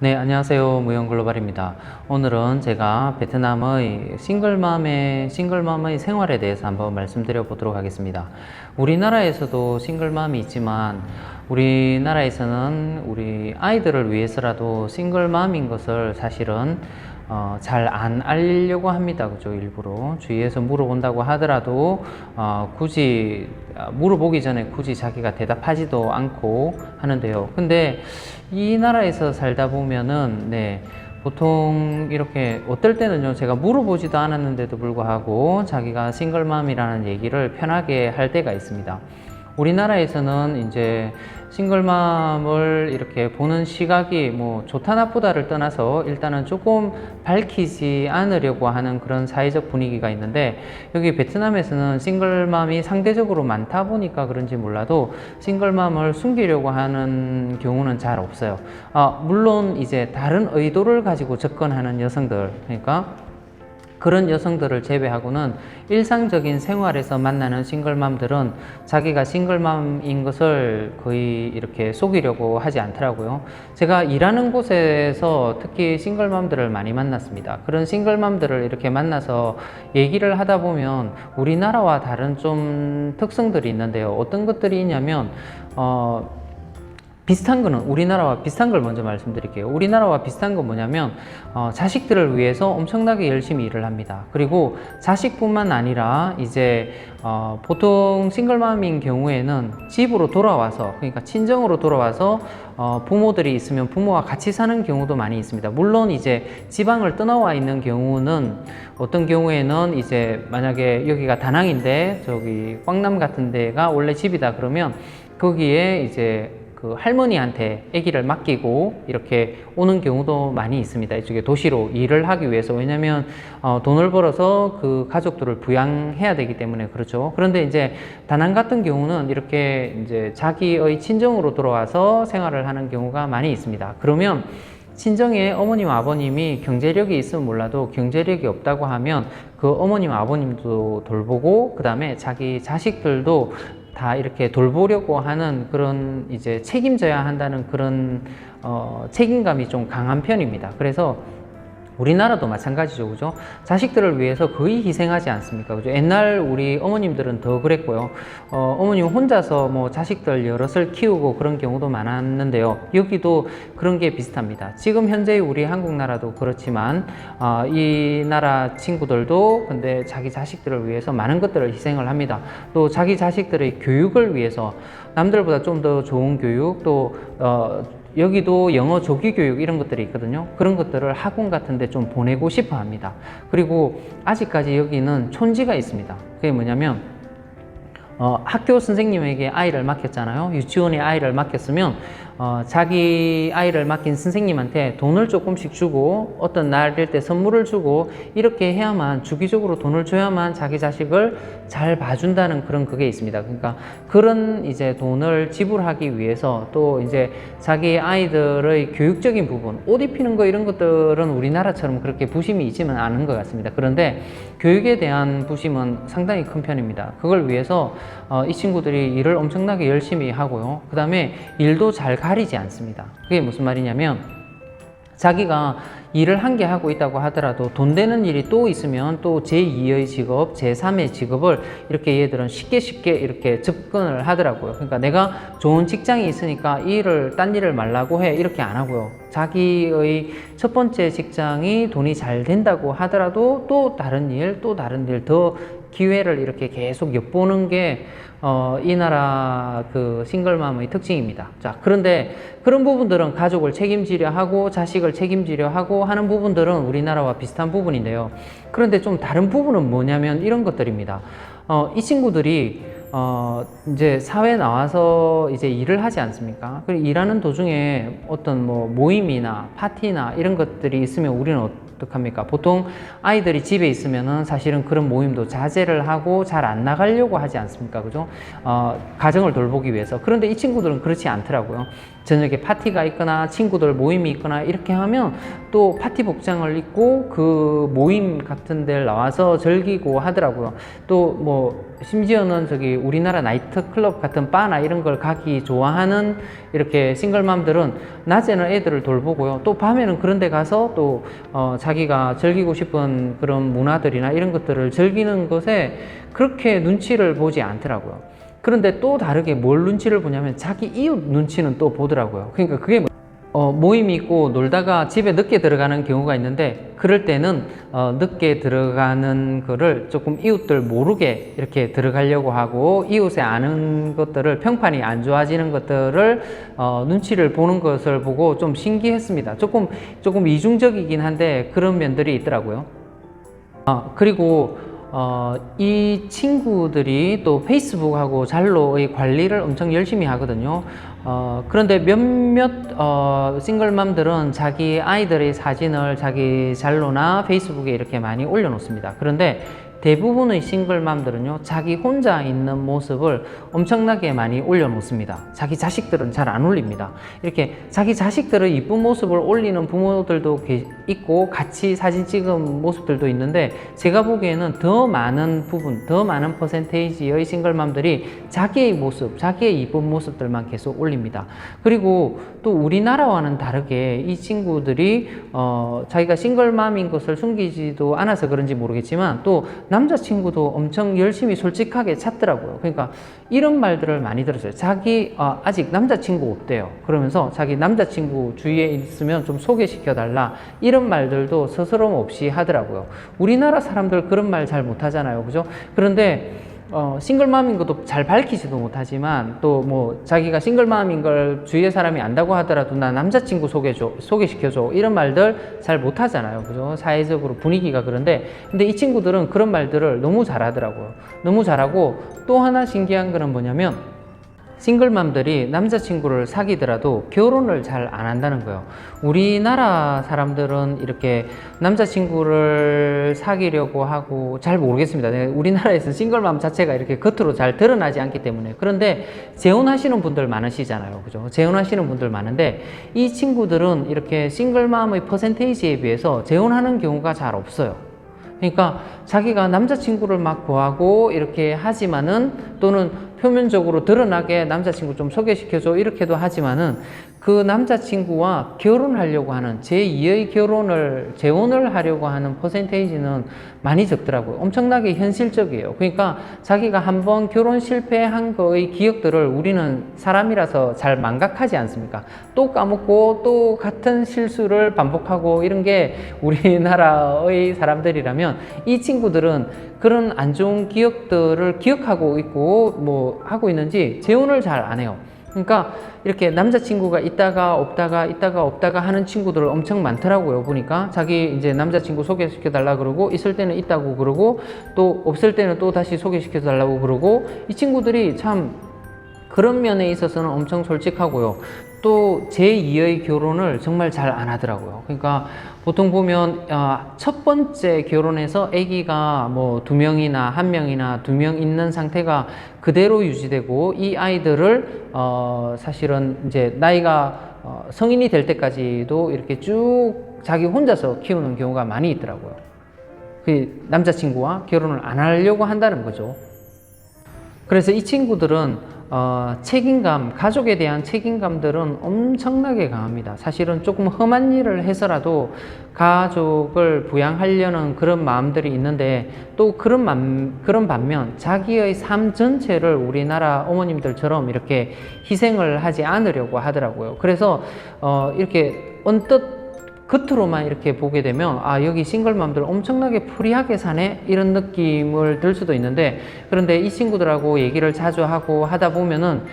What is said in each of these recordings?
네, 안녕하세요. 무용글로벌입니다. 오늘은 제가 베트남의 싱글맘의 생활에 대해서 한번 말씀드려 보도록 하겠습니다. 우리나라에서도 싱글맘이 있지만 우리나라에서는 우리 아이들을 위해서라도 싱글맘인 것을 사실은 잘 안 알리려고 합니다. 그죠? 일부러 주위에서 물어본다고 하더라도 굳이 물어보기 전에 굳이 자기가 대답하지도 않고 하는데요. 근데 이 나라에서 살다 보면은 보통 이렇게 어떨 때는요, 제가 물어보지도 않았는데도 불구하고 자기가 싱글맘이라는 얘기를 편하게 할 때가 있습니다. 우리나라에서는 이제 싱글맘을 이렇게 보는 시각이 뭐 좋다 나쁘다를 떠나서 일단은 조금 밝히지 않으려고 하는 그런 사회적 분위기가 있는데, 여기 베트남에서는 싱글맘이 상대적으로 많다 보니까 그런지 몰라도 싱글맘을 숨기려고 하는 경우는 잘 없어요. 물론 이제 다른 의도를 가지고 접근하는 여성들, 그러니까 그런 여성들을 제외하고는 일상적인 생활에서 만나는 싱글맘들은 자기가 싱글맘인 것을 거의 이렇게 속이려고 하지 않더라고요. 제가 일하는 곳에서 특히 싱글맘들을 많이 만났습니다. 그런 싱글맘들을 이렇게 만나서 얘기를 하다 보면 우리나라와 다른 좀 특성들이 있는데요. 어떤 것들이 있냐면 비슷한 거는, 우리나라와 비슷한 걸 먼저 말씀드릴게요. 우리나라와 비슷한 건 뭐냐면 자식들을 위해서 엄청나게 열심히 일을 합니다. 그리고 자식뿐만 아니라 이제 보통 싱글맘인 경우에는 집으로 돌아와서, 그러니까 친정으로 돌아와서 부모들이 있으면 부모와 같이 사는 경우도 많이 있습니다. 물론 이제 지방을 떠나와 있는 경우는, 어떤 경우에는 이제 만약에 여기가 다낭인데 저기 광남 같은 데가 원래 집이다 그러면 거기에 이제 그 할머니한테 아기를 맡기고 이렇게 오는 경우도 많이 있습니다. 이쪽에 도시로 일을 하기 위해서. 왜냐면 돈을 벌어서 그 가족들을 부양해야 되기 때문에 그렇죠. 그런데 이제 다낭 같은 경우는 이렇게 이제 자기의 친정으로 돌아와서 생활을 하는 경우가 많이 있습니다. 그러면 친정에 어머님 아버님이 경제력이 있으면 몰라도 경제력이 없다고 하면 그 어머님 아버님도 돌보고, 그 다음에 자기 자식들도 다 이렇게 돌보려고 하는 그런, 이제 책임져야 한다는 그런 책임감이 좀 강한 편입니다. 그래서 우리나라도 마찬가지죠. 그죠? 자식들을 위해서 거의 희생하지 않습니까? 그죠? 옛날 우리 어머님들은 더 그랬고요. 어머님 혼자서 뭐 자식들 여럿을 키우고 그런 경우도 많았는데요. 여기도 그런 게 비슷합니다. 지금 현재 우리 한국 나라도 그렇지만, 이 나라 친구들도 근데 자기 자식들을 위해서 많은 것들을 희생을 합니다. 또 자기 자식들의 교육을 위해서 남들보다 좀 더 좋은 교육, 또 여기도 영어 조기 교육 이런 것들이 있거든요. 그런 것들을 학원 같은 데 좀 보내고 싶어 합니다. 그리고 아직까지 여기는 촌지가 있습니다. 그게 뭐냐면 학교 선생님에게 아이를 맡겼잖아요. 유치원에 아이를 맡겼으면 자기 아이를 맡긴 선생님한테 돈을 조금씩 주고 어떤 날일 때 선물을 주고 이렇게 해야만, 주기적으로 돈을 줘야만 자기 자식을 잘 봐준다는 그런 그게 있습니다. 그러니까 그런 이제 돈을 지불하기 위해서, 또 이제 자기 아이들의 교육적인 부분, 옷 입히는 거 이런 것들은 우리나라처럼 그렇게 부심이 있지는 않은 것 같습니다. 그런데 교육에 대한 부심은 상당히 큰 편입니다. 그걸 위해서 이 친구들이 일을 엄청나게 열심히 하고요. 그 다음에 일도 잘 가리지 않습니다. 그게 무슨 말이냐면, 자기가 일을 한 개 하고 있다고 하더라도 돈 되는 일이 또 있으면 또 제2의 직업, 제3의 직업을 이렇게 얘들은 쉽게 이렇게 접근을 하더라고요. 그러니까 내가 좋은 직장이 있으니까 이 일을, 딴 일을 말라고 해, 이렇게 안 하고요. 자기의 첫 번째 직장이 돈이 잘 된다고 하더라도 또 다른 일 더 기회를 이렇게 계속 엿보는 게 이 나라 그 싱글맘의 특징입니다. 자, 그런데 그런 부분들은 가족을 책임지려 하고 자식을 책임지려 하고 하는 부분들은 우리나라와 비슷한 부분인데요. 그런데 좀 다른 부분은 뭐냐면 이런 것들입니다. 이 친구들이 이제 사회에 나와서 이제 일을 하지 않습니까? 그리고 일하는 도중에 어떤 뭐 모임이나 파티나 이런 것들이 있으면 우리는 어떡합니까? 보통 아이들이 집에 있으면은 사실은 그런 모임도 자제를 하고 잘 안 나가려고 하지 않습니까? 그죠? 가정을 돌보기 위해서. 그런데 이 친구들은 그렇지 않더라고요. 저녁에 파티가 있거나 친구들 모임이 있거나 이렇게 하면 또 파티 복장을 입고 그 모임 같은 데를 나와서 즐기고 하더라고요. 또 뭐 심지어는 저기 우리나라 나이트클럽 같은 바나 이런 걸 가기 좋아하는 이렇게 싱글맘들은 낮에는 애들을 돌보고요. 또 밤에는 그런 데 가서 또 자기가 즐기고 싶은 그런 문화들이나 이런 것들을 즐기는 것에 그렇게 눈치를 보지 않더라고요. 그런데 또 다르게 뭘 눈치를 보냐면 자기 이웃 눈치는 또 보더라고요. 그러니까 그게 모임이 있고 놀다가 집에 늦게 들어가는 경우가 있는데, 그럴 때는 늦게 들어가는 거를 조금 이웃들 모르게 이렇게 들어가려고 하고, 이웃에 아는 것들을, 평판이 안 좋아지는 것들을 눈치를 보는 것을 보고 좀 신기했습니다. 조금 이중적이긴 한데 그런 면들이 있더라고요. 그리고 이 친구들이 또 페이스북하고 잘로의 관리를 엄청 열심히 하거든요. 그런데 몇몇 싱글맘들은 자기 아이들의 사진을 자기 잘로나 페이스북에 이렇게 많이 올려놓습니다. 그런데 대부분의 싱글맘들은요, 자기 혼자 있는 모습을 엄청나게 많이 올려놓습니다. 자기 자식들은 잘 안 올립니다. 이렇게 자기 자식들의 이쁜 모습을 올리는 부모들도 있고 같이 사진 찍은 모습들도 있는데, 제가 보기에는 더 많은 부분, 더 많은 퍼센테이지의 싱글맘들이 자기의 모습, 자기의 이쁜 모습들만 계속 올립니다. 그리고 또 우리나라와는 다르게 이 친구들이 자기가 싱글맘인 것을 숨기지도 않아서 그런지 모르겠지만 또 남자친구도 엄청 열심히 솔직하게 찾더라고요. 그러니까 이런 말들을 많이 들었어요. 자기 아직 남자친구 없대요. 그러면서 자기 남자친구 주위에 있으면 좀 소개시켜 달라, 이런 말들도 스스럼 없이 하더라고요. 우리나라 사람들 그런 말 잘 못하잖아요, 그죠? 그런데 싱글맘인 것도 잘 밝히지도 못하지만, 또 뭐 자기가 싱글맘인 걸 주위의 사람이 안다고 하더라도 나 남자친구 소개시켜줘, 이런 말들 잘 못하잖아요, 그죠? 사회적으로 분위기가 그런데, 근데 이 친구들은 그런 말들을 너무 잘하더라고요. 너무 잘하고, 또 하나 신기한 거는 뭐냐면 싱글맘들이 남자친구를 사귀더라도 결혼을 잘 안 한다는 거예요. 우리나라 사람들은 이렇게 남자친구를 사귀려고 하고, 잘 모르겠습니다. 우리나라에서 싱글맘 자체가 이렇게 겉으로 잘 드러나지 않기 때문에. 그런데 재혼하시는 분들 많으시잖아요, 그죠? 재혼하시는 분들 많은데 이 친구들은 이렇게 싱글맘의 퍼센테이지에 비해서 재혼하는 경우가 잘 없어요. 그러니까 자기가 남자친구를 막 구하고 이렇게 하지만은, 또는 표면적으로 드러나게 남자친구 좀 소개시켜줘 이렇게도 하지만은, 그 남자친구와 결혼하려고 하는, 제2의 재혼을 하려고 하는 퍼센테이지는 많이 적더라고요. 엄청나게 현실적이에요. 그러니까 자기가 한번 결혼 실패한 거의 기억들을 우리는 사람이라서 잘 망각하지 않습니까? 또 까먹고 또 같은 실수를 반복하고, 이런 게 우리나라의 사람들이라면, 이 친구들은 그런 안 좋은 기억들을 기억하고 있고 뭐 하고 있는지 재혼을 잘 안 해요. 그러니까 이렇게 남자친구가 있다가 없다가 하는 친구들 엄청 많더라고요. 보니까 자기 이제 남자친구 소개시켜 달라 그러고, 있을 때는 있다고 그러고, 또 없을 때는 또 다시 소개시켜 달라고 그러고, 이 친구들이 참 그런 면에 있어서는 엄청 솔직하고요. 또 제2의 결혼을 정말 잘 안 하더라고요. 그러니까 보통 보면 첫 번째 결혼해서 아기가 뭐 2명이나 1명이나 2명 있는 상태가 그대로 유지되고, 이 아이들을 사실은 이제 나이가 성인이 될 때까지도 이렇게 쭉 자기 혼자서 키우는 경우가 많이 있더라고요. 그 남자친구와 결혼을 안 하려고 한다는 거죠. 그래서 이 친구들은 책임감, 가족에 대한 책임감들은 엄청나게 강합니다. 사실은 조금 험한 일을 해서라도 가족을 부양하려는 그런 마음들이 있는데, 또 그런 반면 자기의 삶 전체를 우리나라 어머님들처럼 이렇게 희생을 하지 않으려고 하더라고요. 그래서 이렇게 언뜻 겉으로만 이렇게 보게 되면 여기 싱글맘들 엄청나게 프리하게 사네, 이런 느낌을 들 수도 있는데, 그런데 이 친구들하고 얘기를 자주 하고 하다 보면은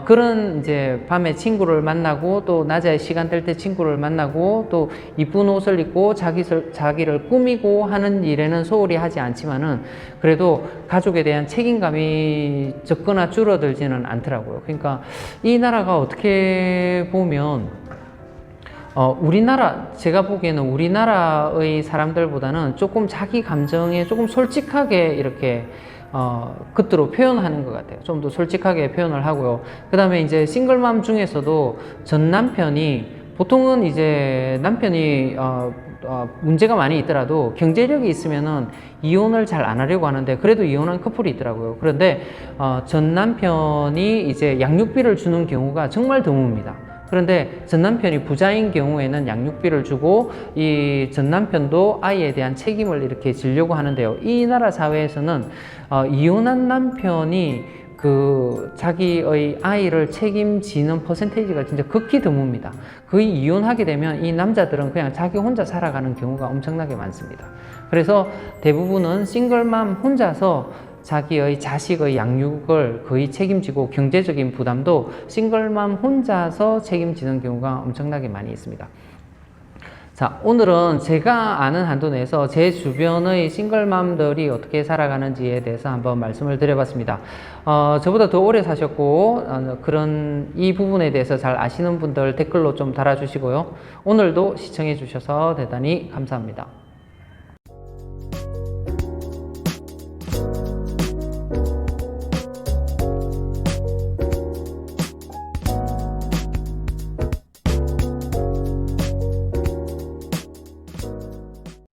그런 이제 밤에 친구를 만나고, 또 낮에 시간 될 때 친구를 만나고, 또 이쁜 옷을 입고 자기를 꾸미고 하는 일에는 소홀히 하지 않지만은, 그래도 가족에 대한 책임감이 적거나 줄어들지는 않더라고요. 그러니까 이 나라가 어떻게 보면 제가 보기에는 우리나라의 사람들보다는 조금 자기 감정에 조금 솔직하게 이렇게 겉으로 표현하는 것 같아요. 좀 더 솔직하게 표현을 하고요. 그 다음에 이제 싱글맘 중에서도 전 남편이 보통은 이제 남편이 문제가 많이 있더라도 경제력이 있으면은 이혼을 잘 안 하려고 하는데 그래도 이혼한 커플이 있더라고요. 그런데 전 남편이 이제 양육비를 주는 경우가 정말 드뭅니다. 그런데 전 남편이 부자인 경우에는 양육비를 주고 이 전 남편도 아이에 대한 책임을 이렇게 지려고 하는데요. 이 나라 사회에서는 이혼한 남편이 자기의 아이를 책임지는 퍼센테이지가 진짜 극히 드뭅니다. 거의 이혼하게 되면 이 남자들은 그냥 자기 혼자 살아가는 경우가 엄청나게 많습니다. 그래서 대부분은 싱글맘 혼자서 자기의 자식의 양육을 거의 책임지고 경제적인 부담도 싱글맘 혼자서 책임지는 경우가 엄청나게 많이 있습니다. 자, 오늘은 제가 아는 한도 내에서 제 주변의 싱글맘들이 어떻게 살아가는지에 대해서 한번 말씀을 드려봤습니다. 저보다 더 오래 사셨고 이 부분에 대해서 잘 아시는 분들 댓글로 좀 달아주시고요. 오늘도 시청해 주셔서 대단히 감사합니다.